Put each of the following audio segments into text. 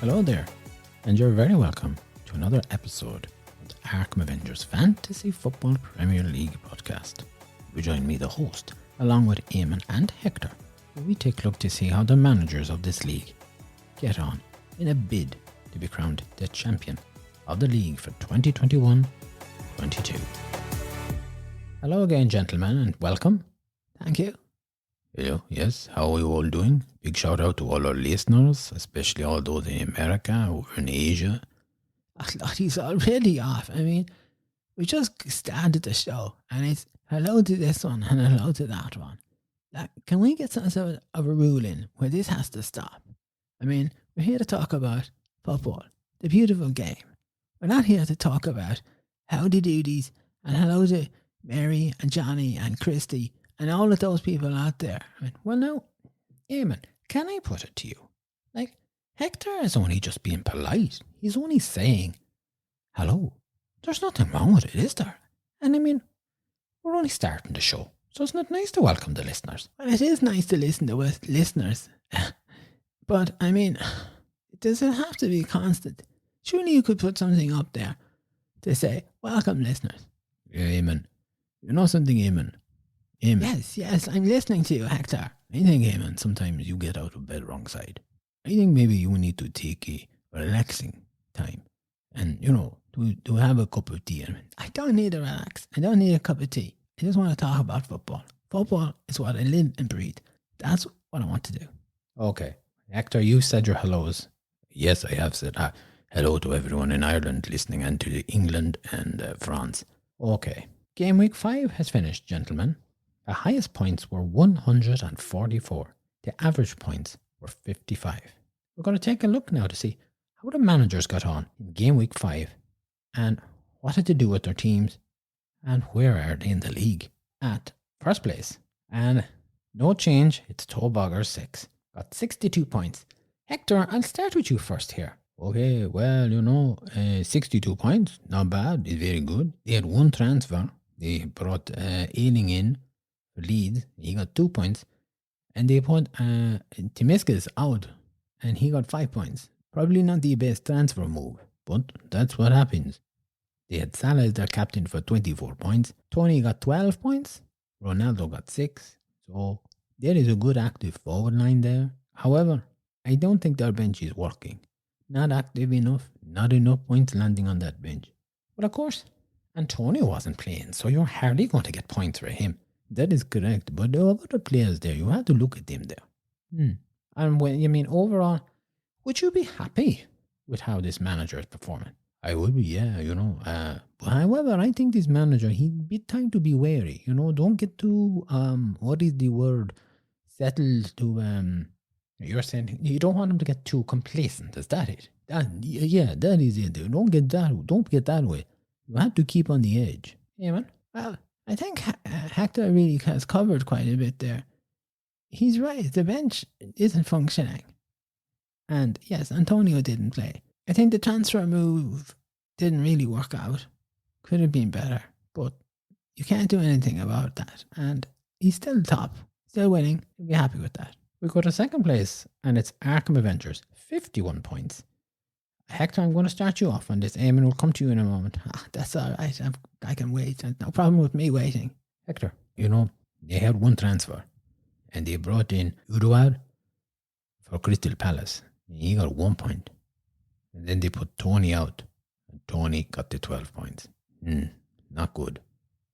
Hello there, and you're very welcome to another episode of the Arkham Avengers Fantasy Football Premier League podcast. You join me, the host, along with Eamon and Hector, where we take a look to see how the managers of this league get on in a bid to be crowned the champion of the league for 2021-22. Hello again, gentlemen, and welcome. Thank you. Hello, yes, how are you all doing? Big shout out to all our listeners, especially all those in America or in Asia. He's already off. I mean, we just started the show and it's hello to this one and hello to that one. Like, can we get some sort of a rule in where this has to stop? I mean, we're here to talk about football, the beautiful game. We're not here to talk about howdy doodies and hello to Mary and Johnny and Christy and all of those people out there. I mean, well, now, Eamon, can I put it to you? Like, Hector is only just being polite. He's only saying, hello. There's nothing wrong with it, is there? And I mean, we're only starting the show. So isn't it nice to welcome the listeners? Well, it is nice to listen to listeners. But, I mean, does it have to be constant? Surely you could put something up there to say, welcome, listeners. Yeah, Eamon. You know something, Eamon? Yes, I'm listening to you, Hector. I think, Eamon, sometimes you get out of bed wrong side. I think maybe you need to take a relaxing time and, to have a cup of tea. I don't need to relax. I don't need a cup of tea. I just want to talk about football. Football is what I live and breathe. That's what I want to do. Okay. Hector, you said your hellos. Yes, I have said hello to everyone in Ireland listening and to England and France. Okay. Gameweek 5 has finished, gentlemen. The highest points were 144. The average points were 55. We're going to take a look now to see how the managers got on in Game Week 5 and what did they do with their teams and where are they in the league. At first place, and no change, it's Tobogger 6. Got 62 points. Hector, I'll start with you first here. Okay, well, 62 points, not bad, it's very good. They had one transfer. They brought Ailing in for Leeds. He got 2 points. And they put Timiskas out, and he got 5 points. Probably not the best transfer move, but that's what happens. They had Salah as their captain for 24 points. Tony got 12 points. Ronaldo got 6. So there is a good active forward line there. However, I don't think their bench is working. Not active enough. Not enough points landing on that bench. But of course, Antonio wasn't playing, so you're hardly going to get points for him. That is correct, but there are other players there. You have to look at them there. And when overall, would you be happy with how this manager is performing? I would be, yeah, however, I think this manager, he'd be time to be wary. Don't get too, what is the word? Settled to, you're saying you don't want him to get too complacent. Is that it? That is it. Don't get that way. You have to keep on the edge. Yeah, man. Well, I think Hector really has covered quite a bit there. He's right. The bench isn't functioning. And yes, Antonio didn't play. I think the transfer move didn't really work out. Could have been better. But you can't do anything about that. And he's still top. Still winning. You'll be happy with that. We go to second place, and it's Arkham Avengers. 51 points. Hector, I'm going to start you off on this. Eamon will come to you in a moment. That's all right. I can wait. There's no problem with me waiting. Hector, they had one transfer and they brought in Uruad for Crystal Palace. He got 1 point. And then they put Tony out and Tony got the 12 points. Not good.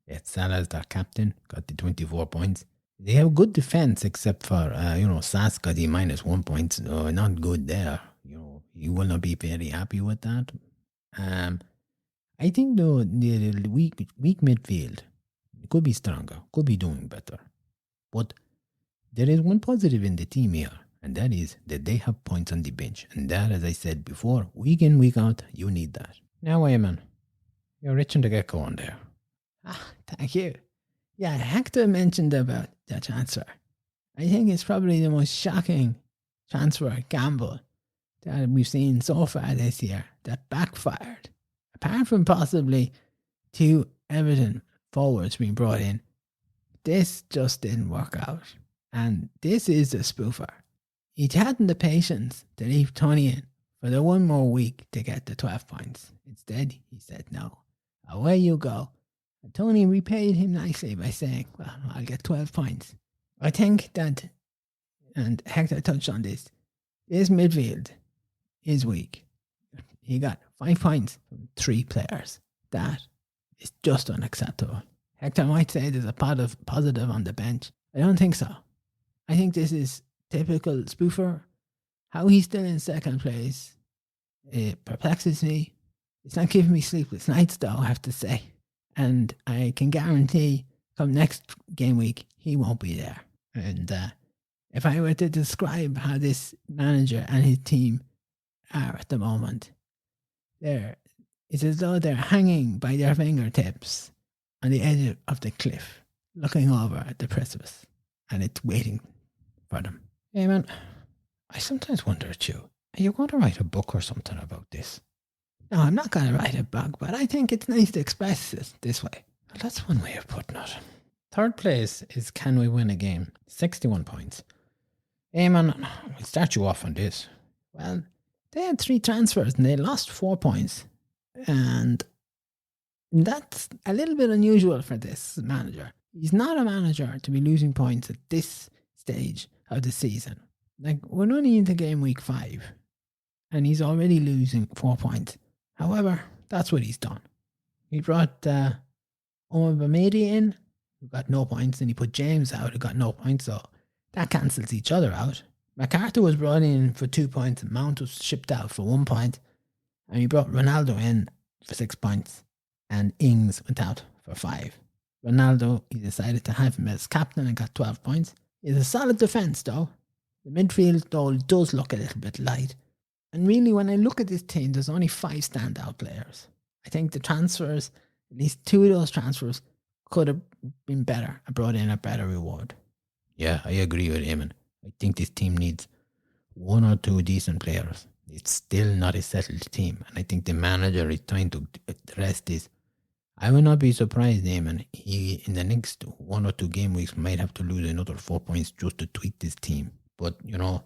They had Salah as their captain, got the 24 points. They have good defense except for, Sass got the -1 point. Not good there. You will not be very happy with that. I think though the weak midfield could be stronger, could be doing better. But there is one positive in the team here, and that is that they have points on the bench. And that, as I said before, week in, week out, you need that. Now, Eamon, you're itching to get going there. Thank you. Yeah, Hector mentioned about that transfer. I think it's probably the most shocking transfer gamble that we've seen so far this year that backfired. Apart from possibly 2 Everton forwards being brought in, this just didn't work out. And this is the spoofer. He hadn't the patience to leave Tony in for the one more week to get the 12 points. Instead, he said no. Away you go. And Tony repaid him nicely by saying, well, I'll get 12 points. I think that, and Hector touched on this midfield is weak. He got 5 points from 3 players. That is just unacceptable. Hector might say there's a positive on the bench. I don't think so. I think this is typical spoofer. How he's still in second place, it perplexes me. It's not giving me sleepless nights, though, I have to say. And I can guarantee come next game week, he won't be there. And if I were to describe how this manager and his team are at the moment, it's as though they're hanging by their fingertips on the edge of the cliff, looking over at the precipice, and it's waiting for them. Hey man, I sometimes wonder at you, are you going to write a book or something about this? No, I'm not going to write a book, but I think it's nice to express it this way. Well, that's one way of putting it. Third place is Can We Win a Game? 61 points. Eamon, we'll start you off on this. Well, they had 3 transfers and they lost 4 points. And that's a little bit unusual for this manager. He's not a manager to be losing points at this stage of the season. Like, we're only into game week 5 and he's already losing 4 points. However, that's what he's done. He brought Omabamedi in, who got no points, and he put James out, who got no points, so that cancels each other out. MacArthur was brought in for 2 points, and Mount was shipped out for 1 point, and he brought Ronaldo in for 6 points, and Ings went out for 5. Ronaldo, he decided to have him as captain and got 12 points. He has a solid defence, though. The midfield, though, does look a little bit light. And really, when I look at this team, there's only 5 standout players. I think the transfers, at least 2 of those transfers, could have been better and brought in a better reward. Yeah, I agree with Eamon. I think this team needs 1 or 2 decent players. It's still not a settled team. And I think the manager is trying to address this. I will not be surprised, Eamon. He, in the next 1 or 2 game weeks, might have to lose another 4 points just to tweak this team. But, you know,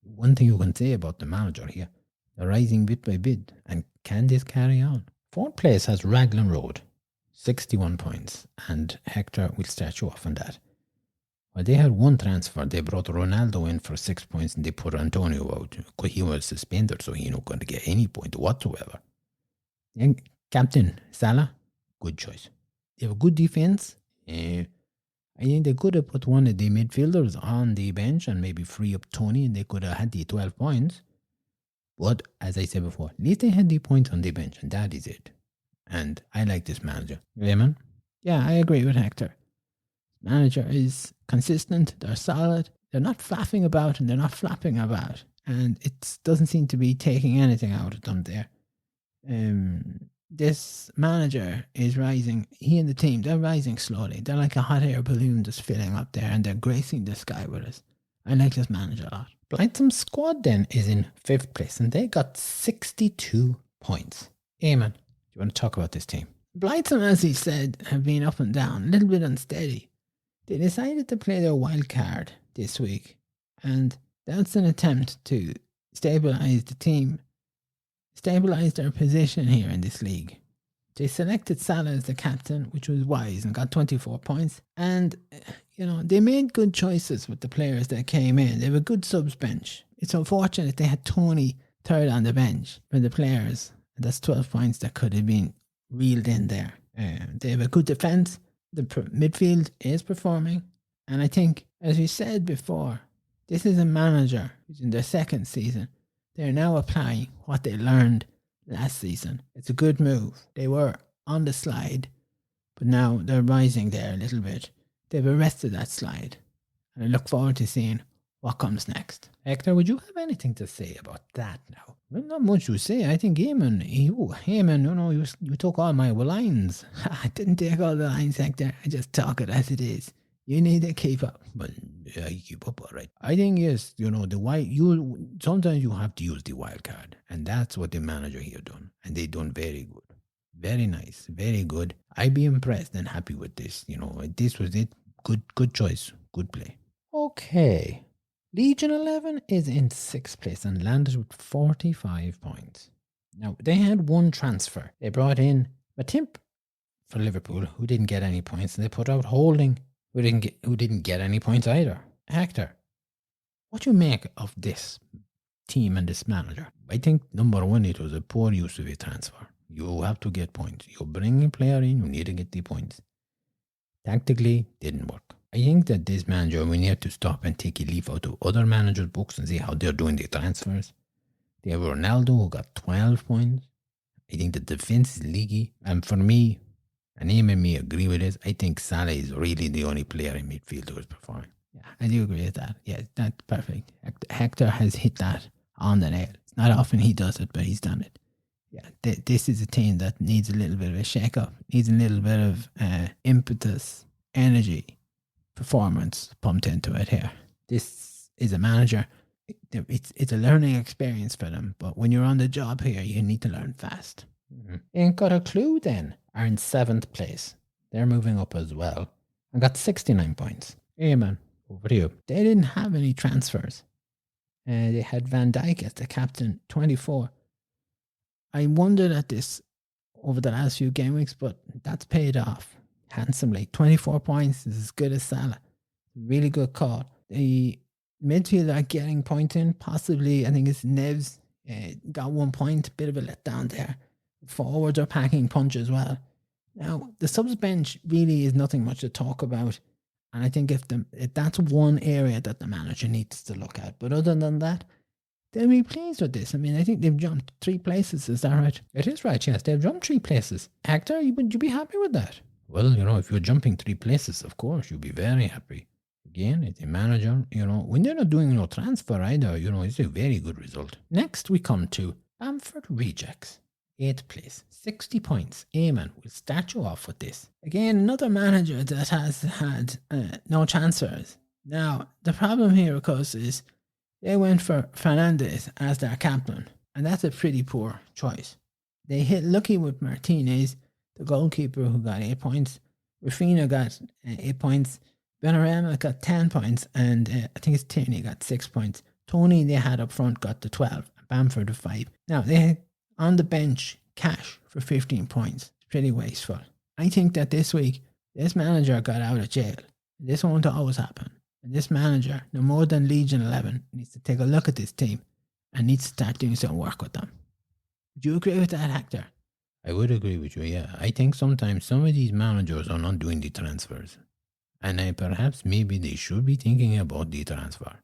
one thing you can say about the manager here, they're rising bit by bit. And can this carry on? Fourth place has Raglan Road, 61 points. And Hector will start you off on that. Well, they had 1 transfer. They brought Ronaldo in for 6 points and they put Antonio out. He was suspended, so he's not going to get any point whatsoever. And Captain Salah, good choice. They have a good defense. I think they could have put one of the midfielders on the bench and maybe free up Tony, and they could have had the 12 points. But as I said before, at least they had the points on the bench, and that is it. And I like this manager. Raymond? Yeah, I agree with Hector. Manager is consistent, they're solid, they're not faffing about and they're not flapping about. And it doesn't seem to be taking anything out of them there. This manager is rising, he and the team, they're rising slowly. They're like a hot air balloon just filling up there and they're gracing the sky with us. I like this manager a lot. Blightsome squad then is in 5th place and they got 62 points. Eamon, do you want to talk about this team? Blightsome, as he said, have been up and down, a little bit unsteady. They decided to play their Wildcard this week, and that's an attempt to stabilise the team, stabilise their position here in this league. They selected Salah as the captain, which was wise, and got 24 points. And, you know, they made good choices with the players that came in. They have a good subs bench. It's unfortunate they had Tony third on the bench for the players. And that's 12 points that could have been reeled in there. They have a good defence. The midfield is performing. And I think, as we said before, this is a manager who's in their 2nd season. They're now applying what they learned last season. It's a good move. They were on the slide, but now they're rising there a little bit. They've arrested that slide. And I look forward to seeing what comes next. Hector, would you have anything to say about that now? Well, not much to say. I think Eamon, you took all my lines. I didn't take all the lines, Hector. I just talk it as it is. You need to keep up. Well, yeah, you keep up, all right. I think, yes, sometimes you have to use the wild card. And that's what the manager here done. And they done very good. Very nice. Very good. I'd be impressed and happy with this. You know, this was it. Good choice. Good play. Okay. Legion 11 is in 6th place and landed with 45 points. Now, they had one transfer. They brought in Matip for Liverpool, who didn't get any points, and they put out Holding, who didn't get any points either. Hector, what do you make of this team and this manager? I think, number one, it was a poor use of a transfer. You have to get points. You bring a player in, you need to get the points. Tactically, didn't work. I think that this manager, we need to stop and take a leaf out of other managers' books and see how they're doing the transfers. They have Ronaldo, who got 12 points. I think the defense is leaky. And for me, and Eamon and me agree with this, I think Salah is really the only player in midfield who is performing. Yeah, I do agree with that. Yeah, that's perfect. Hector has hit that on the nail. It's not often he does it, but he's done it. Yeah, this is a team that needs a little bit of a shake-up, needs a little bit of impetus, energy, performance pumped into it here. This is a manager. It's a learning experience for them, but when you're on the job here, you need to learn fast. Mm-hmm. Ain't got a clue then are in 7th place. They're moving up as well and got 69 points. Eamon, over to you. They didn't have any transfers. They had Van Dijk as the captain, 24. I wondered at this over the last few game weeks, but that's paid off handsomely. 24 points is as good as Salah. Really good call. The midfield are getting pointing. Possibly, I think it's Neves got 1 point. Bit of a letdown there. Forwards are packing punch as well. Now, the subs bench really is nothing much to talk about. And I think if that's one area that the manager needs to look at. But other than that, they'll be pleased with this. I mean, I think they've jumped 3 places. Is that right? It is right, yes. They've jumped 3 places. Hector, would you be happy with that? Well, if you're jumping 3 places, of course, you'll be very happy. Again, it's a manager, when they're not doing no transfer either, it's a very good result. Next, we come to Bamford Rejects. 8th place, 60 points. Eamon, we'll start you off with this. Again, another manager that has had no transfers. Now, the problem here, of course, is they went for Fernandes as their captain, and that's a pretty poor choice. They hit lucky with Martinez, the goalkeeper, who got 8 points. Rafinha got 8 points. Benrahma got 10 points, and I think it's Tierney got 6 points. Tony, they had up front, got the 12. Bamford, the 5. Now, they had on the bench cash for 15 points. It's pretty wasteful. I think that this week, this manager got out of jail. This won't always happen. And this manager, no more than Legion 11, needs to take a look at this team and needs to start doing some work with them. Would you agree with that, Hector? I would agree with you, yeah. I think sometimes some of these managers are not doing the transfers. And perhaps maybe they should be thinking about the transfer.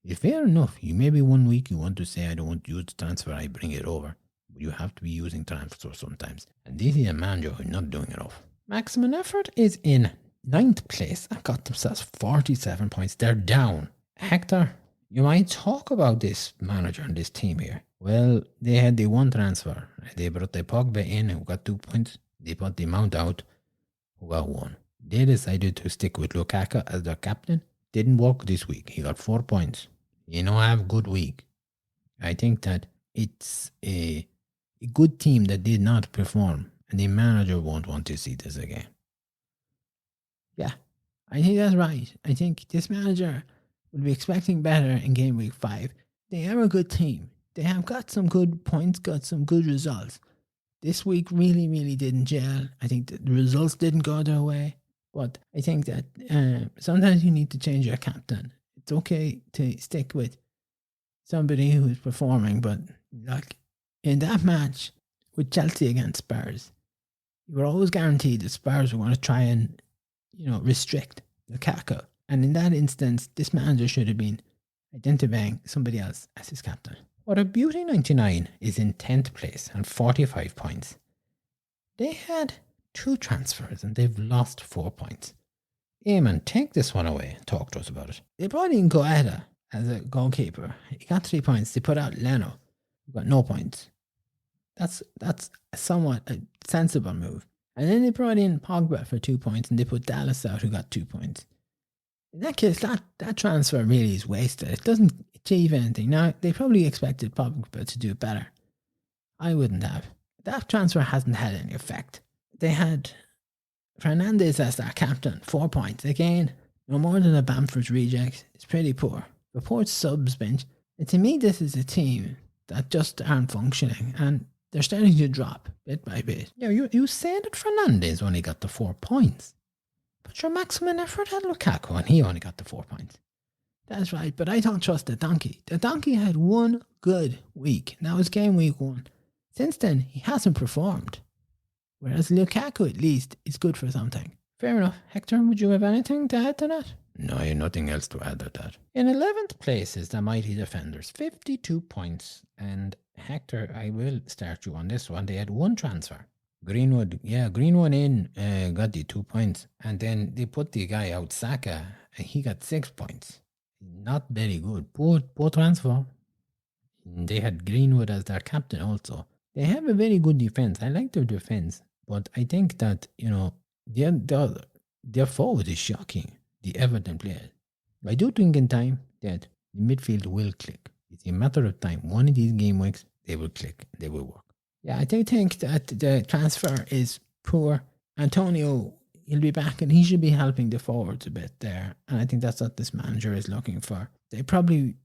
It's fair enough. Maybe 1 week you want to say, I don't want to use the transfer, I bring it over. But you have to be using transfer sometimes. And this is a manager who's not doing enough. Maximum Effort is in 9th place and got themselves 47 points. They're down. Hector, you might talk about this manager and this team here. Well, they had the one transfer. They brought the Pogba in, who got 2 points. They put the Mount out, who got 1. They decided to stick with Lukaku as their captain. Didn't work this week. He got 4 points. Have a good week. I think that it's a good team that did not perform, and the manager won't want to see this again. Yeah, I think that's right. I think this manager will be expecting better in game week 5. They are a good team. They have got some good points, got some good results. This week really, really didn't gel. I think the results didn't go their way. But I think that sometimes you need to change your captain. It's okay to stick with somebody who is performing, but like in that match with Chelsea against Spurs, you were always guaranteed that Spurs were going to try and, restrict Lukaku. And in that instance, this manager should have been identifying somebody else as his captain. What a Beauty 99 is in 10th place and 45 points. They had 2 transfers and they've lost 4 points. Eamon, take this one away and talk to us about it. They brought in Goeta as a goalkeeper. He got 3 points. They put out Leno, who got no points. That's somewhat a sensible move. And then they brought in Pogba for 2 points and they put Dallas out, who got 2 points. In that case, that transfer really is wasted. It doesn't achieve anything. Now, they probably expected Pogba to do better. I wouldn't have. That transfer hasn't had any effect. They had Fernandes as their captain, 4 points. Again, no more than a Bamford reject. It's pretty poor. reports subs bench. And to me, this is a team that just aren't functioning, and they're starting to drop bit by bit. Yeah, you said that Fernandez only got the 4 points. But your maximum effort had Lukaku, and he only got the 4 points. That's right, but I don't trust the donkey. The donkey had one good week. That was game week 1. Since then, he hasn't performed. Whereas Lukaku, at least, is good for something. Fair enough. Hector, would you have anything to add to that? No, I have nothing else to add to that. In 11th place is the Mighty Defenders, 52 points. And Hector, I will start you on this one. They had 1 transfer. Greenwood in, got the 2 points. And then they put the guy out, Saka, and he got 6 points. Not very good. Poor transfer. They had Greenwood as their captain also. They have a very good defense. I like their defense. But I think that, their forward is shocking. The Everton players. I do think in time that the midfield will click. It's a matter of time. One of these game weeks, they will click. They will work. Yeah, I do think that the transfer is poor. Antonio, he'll be back and he should be helping the forwards a bit there. And I think that's what this manager is looking for. They probably,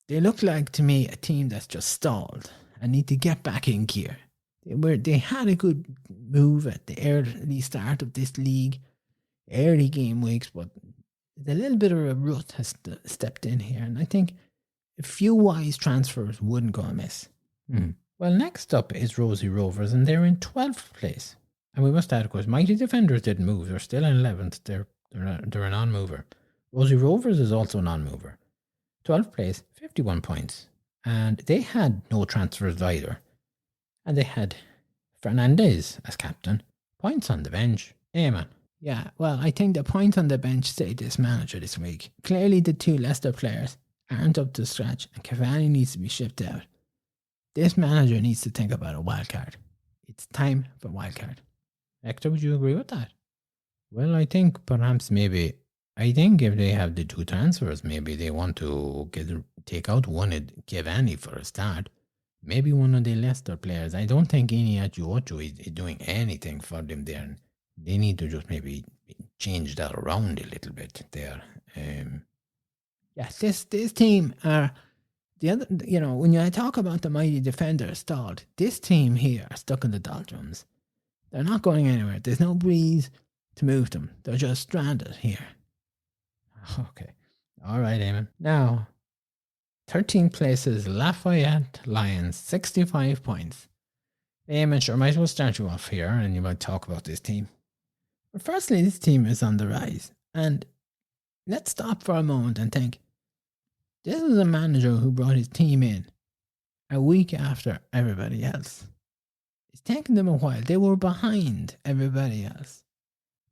they look like to me a team that's just stalled and need to get back in gear. They had a good move at the early start of this league, early game weeks, but a little bit of a rut has stepped in here. And I think a few wise transfers wouldn't go amiss. Well, next up is Rosie Rovers, and they're in 12th place. And we must add, of course, Mighty Defenders didn't move. They're still in 11th. They're a non-mover. Rosie Rovers is also a non-mover. 12th place, 51 points. And they had no transfers either. And they had Fernandez as captain. Points on the bench. Eamon. Yeah, well, I think the point on the bench saved this manager this week. Clearly the 2 Leicester players aren't up to scratch and Cavani needs to be shipped out. This manager needs to think about a wildcard. It's time for wildcard. Hector, would you agree with that? Well, I think if they have the 2 transfers, maybe they want to take out one of Cavani for a start. Maybe one of the Leicester players. I don't think Ocho is doing anything for them there. They need to just maybe change that around a little bit there. Yes, this team are the other. When you talk about the Mighty Defenders stalled, this team here are stuck in the doldrums. They're not going anywhere. There's no breeze to move them. They're just stranded here. Okay. All right, Eamon. Now, 13th place is Lafayette Lions, 65 points. Eamon, sure, might as well start you off here and you might talk about this team. But firstly, this team is on the rise. And let's stop for a moment and think. This is a manager who brought his team in a week after everybody else. It's taken them a while. They were behind everybody else.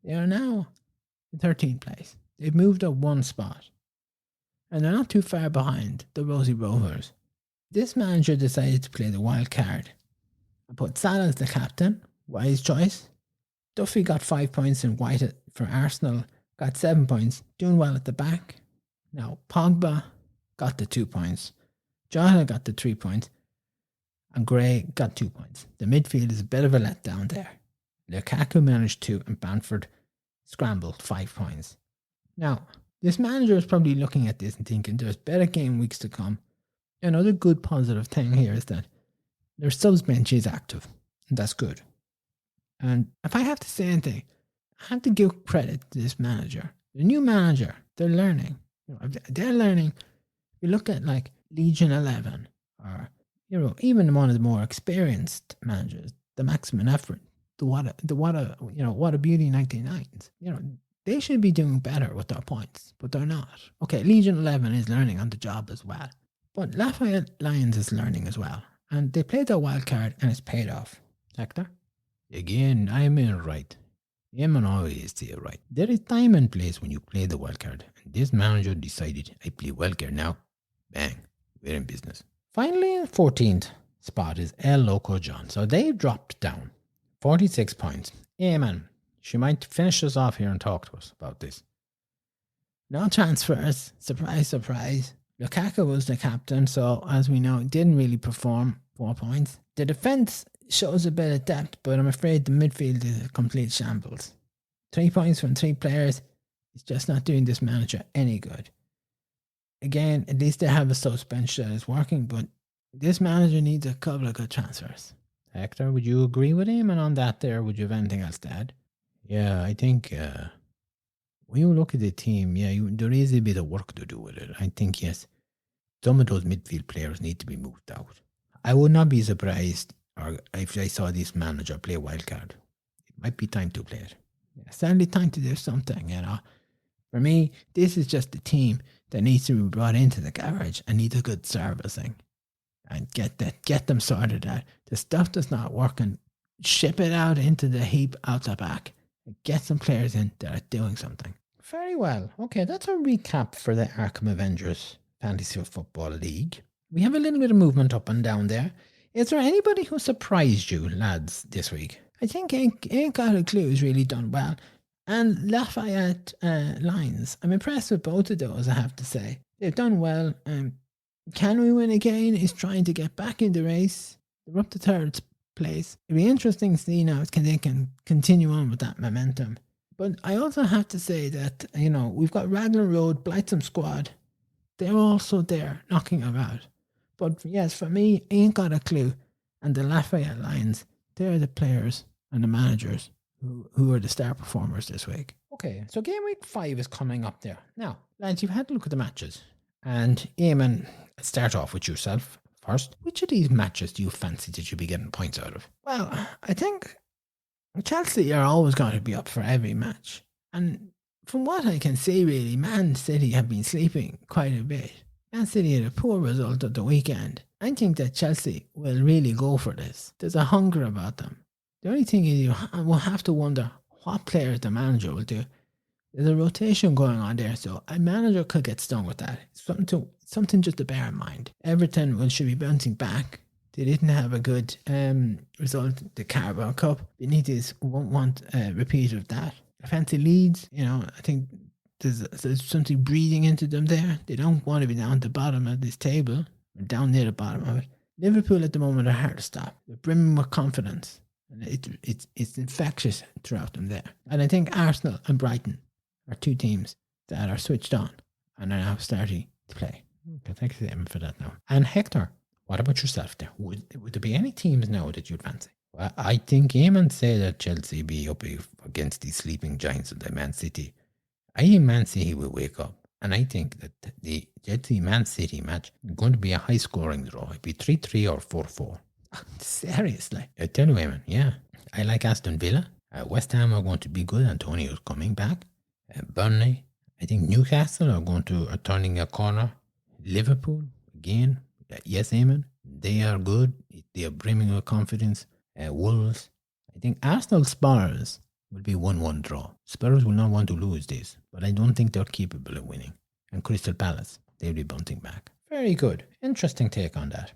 They are now in 13th place. They've moved up 1 spot. And they're not too far behind the Rosie Rovers. This manager decided to play the wild card. I put Salah as the captain. Wise choice. Duffy got 5 points and White for Arsenal got 7 points. Doing well at the back. Now, Pogba got the 2 points. Jota got the 3 points. And Gray got 2 points. The midfield is a bit of a letdown there. Lukaku managed 2 and Bamford scrambled 5 points. Now, this manager is probably looking at this and thinking there's better game weeks to come. Another good positive thing here is that their subs bench is active. And that's good. And if I have to say anything, I have to give credit to this manager. The new manager, they're learning. They're learning. You look at like Legion 11 or even one of the more experienced managers, the Maximum Effort, the what a beauty 99s. They should be doing better with their points, but they're not. Okay, Legion 11 is learning on the job as well. But Lafayette Lions is learning as well. And they played their wild card and it's paid off. Hector? Again, I'm in right. Eamon always say right. There is time and place when you play the wild card. And this manager decided, I play wild card now. Bang, we're in business. Finally, in 14th spot is El Loco John. So they dropped down 46 points. Eamon, she might finish us off here and talk to us about this. No transfers. Surprise, surprise. Lukaku was the captain, so as we know, didn't really perform. 4 points. The defence shows a bit of depth, but I'm afraid the midfield is a complete shambles. 3 points from 3 players is just not doing this manager any good. again, at least they have a sub bench that is working, but this manager needs a couple of good transfers. Hector, would you agree with him? And on that there, would you have anything else to add? Yeah, I think when you look at the team, there is a bit of work to do with it. I think, yes, some of those midfield players need to be moved out. I would not be surprised if I saw this manager play Wildcard. It might be time to play it. Yeah, certainly time to do something, For me, this is just a team that needs to be brought into the garage and needs a good servicing. And get them sorted out. The stuff that's not working, ship it out into the heap out the back. Get some players in that are doing something. Very well. Okay, that's a recap for the Arkham Avengers Fantasy Football League. We have a little bit of movement up and down there. Is there anybody who surprised you, lads, this week? I think Ain't Got a Clue has really done well. And Lafayette Lions, I'm impressed with both of those, I have to say. They've done well. Can we win again? Is trying to get back in the race. They're up to third place. It'll be interesting to see now if they can continue on with that momentum. But I also have to say that, we've got Raglan Road, Blightsome Squad. They're also there knocking about. But yes, for me, Ain't Got a Clue and the Lafayette Lions, they're the players and the managers who are the star performers this week. Okay, so Game Week 5 is coming up there. Now, lads, you've had a look at the matches. And Eamon, let's start off with yourself first. Which of these matches do you fancy that you'll be getting points out of? Well, I think Chelsea are always going to be up for every match. And from what I can see, really, Man City have been sleeping quite a bit. Man City had a poor result at the weekend. I think that Chelsea will really go for this. There's a hunger about them. The only thing is you will have to wonder what players the manager will do. There's a rotation going on there, so a manager could get stung with that. Something just to bear in mind. Everton should be bouncing back. They didn't have a good result at the Carabao Cup. Benitez won't want a repeat of that. I fancy Leeds, I think there's something breathing into them there. They don't want to be down at the bottom of this table, or down near the bottom of it. Liverpool at the moment are hard to stop. They're brimming with confidence. And it's infectious throughout them there. And I think Arsenal and Brighton are two teams that are switched on and are now starting to play. Okay, thank you for that now. And Hector, what about yourself there? Would there be any teams now that you'd fancy? Well, I think Eamon say that Chelsea be up against the sleeping giants of the Man City. I think Man City will wake up. And I think that the Chelsea-Man City match is going to be a high-scoring draw. It'd be 3-3 or 4-4. Seriously? I tell you, Eamon, yeah. I like Aston Villa. West Ham are going to be good. Antonio's coming back. Burnley. I think Newcastle are turning a corner. Liverpool, again. Yes, Eamon. They are good. They are brimming with confidence. Wolves. I think Arsenal Spurs will be 1-1 draw. Spurs will not want to lose this, but I don't think they're capable of winning. And Crystal Palace, they'll be bouncing back. Very good. Interesting take on that.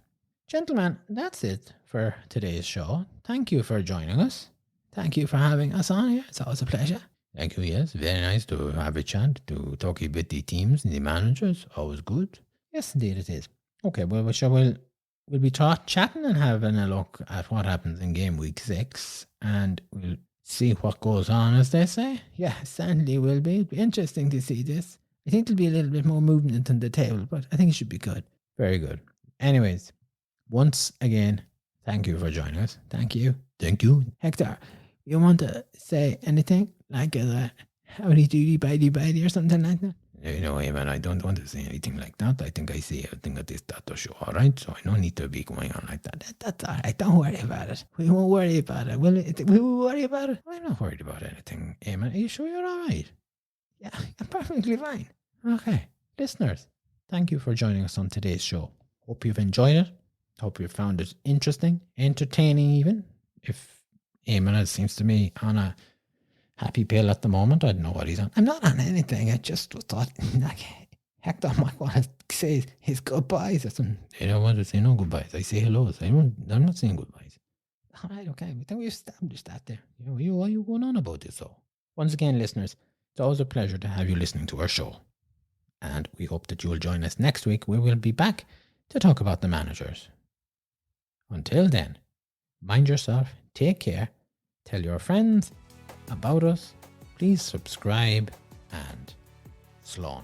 Gentlemen, that's it for today's show. Thank you for joining us. Thank you for having us on here. It's always a pleasure. Thank you, yes. Very nice to have a chat, to talk about the teams and the managers. Always good. Yes, indeed it is. Okay, well, we'll be chatting and having a look at what happens in Game Week 6. And we'll see what goes on, as they say. Yeah, certainly will be. It'll be interesting to see this. I think there'll be a little bit more movement on the table, but I think it should be good. Very good. Anyways, once again, thank you for joining us. Thank you. Thank you. Hector, you want to say anything? Like howdy doody, bitey or something like that? Eamon, I don't want to say anything like that. I think I see everything at this data show, all right? So I don't need to be going on like that. That's all right. Don't worry about it. We won't worry about it. We will worry about it. I'm not worried about anything, Eamon. Are you sure you're all right? Yeah, I'm perfectly fine. Okay. Listeners, thank you for joining us on today's show. Hope you've enjoyed it. Hope you found it interesting, entertaining even. If Eamon, it seems to me, on a happy pill at the moment. I don't know what he's on. I'm not on anything. I just thought, Hector might want to say his goodbyes or something. I don't want to say no goodbyes. I say hellos. I'm not saying goodbyes. All right, okay. I think we established that there. Why are you going on about this, though? Once again, listeners, it's always a pleasure to have you listening to our show. And we hope that you will join us next week, where we'll be back to talk about the managers. Until then, mind yourself, take care, tell your friends about us, please subscribe, and slán.